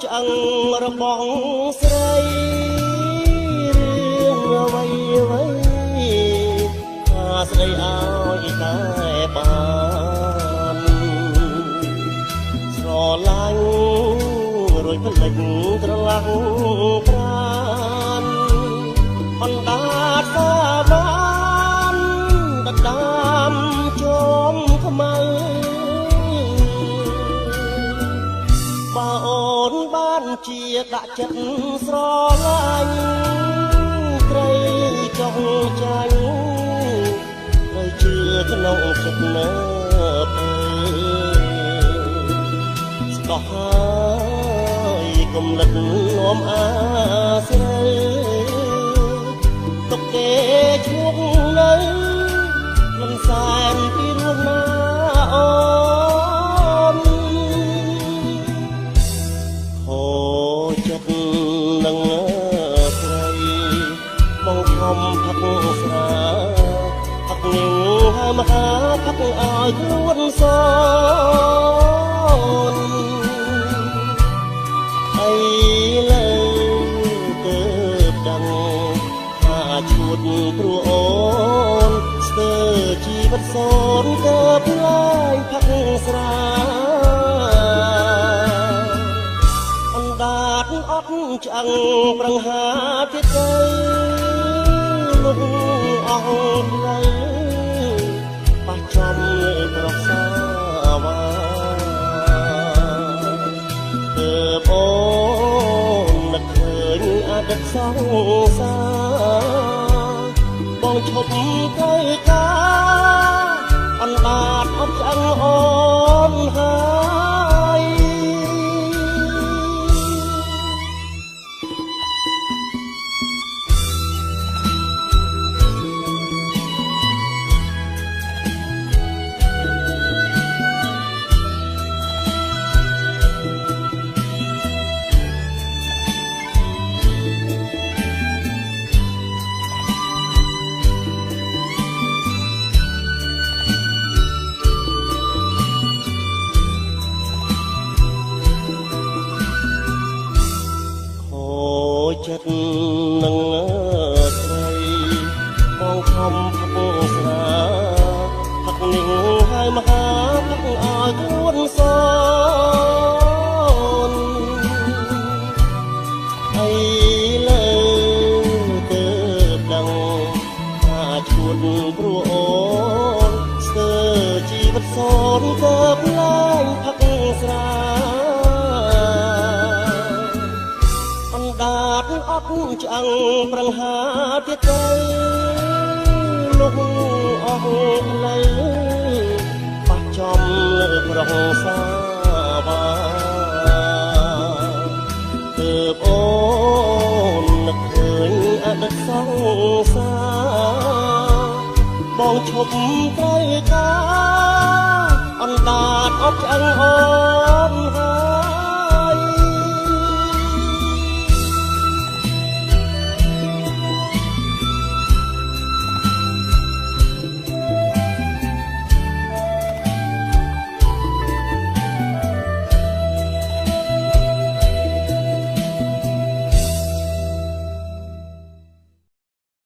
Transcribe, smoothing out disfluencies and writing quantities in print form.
ឆ្អឹងរបស់ស្រីរឿងអ្វីអ្វីថាស្ដីឲ្យតែបានស្រឡាញ់រួចផ្លេចត្រឡាក់ប្រានអណ្ដាតសាបានដដាមជុំខ្មៅបើអូនបានជាដាក់ចិត្តស្រឡាញ់ត្រីចង់ចាញ់ត្រូវជឿក្នុងចិត្តនៅពេលស្ដោះហើយកុំលិតនាំអាស្រីទុកគេឈួកនៅលំសែនពីរស់ណាអូនហូរចិត្តនឹងស្រីបងខំផឹកស្រាផឹកនាងហើយមហាផឹកឲ្យខ្លួនសនអីលើទៅដឹងថាឈួតព្រោះអូនស្ទើរជីវិតសូនទៅផ្លាយផឹកស្រាអណ្ដាតអត់ឆ្អឹងប្រឹងហាទៀតទៅលុះអស់ផ្លូវប៉ះចំលើប្រសាវាទើបអូននឹកឃើញអតីតសង្សារបងឈប់ត្រូវការអណ្ដាតអត់ឆ្អឹងអូនហើយចិត្តនឹងស្រីបងខំផឹកស្រាផឹកនាងហើយមហាផឹកឲ្យខ្លួនសនអីលើទៅដឹងថាឈួតព្រោះអូនស្ទើរជីវិតសូនទៅផ្លាយផឹកស្រាអត់ឆ្អឹងប្រឹងហាទៀតទៅលុះអស់ផ្លូវប៉ះចំលើប្រងសាបាទើបអូននឹកឃើញអតីតសង្សារបងឈប់ត្រូវការអណ្ដាតអត់ឆ្អឹងអូន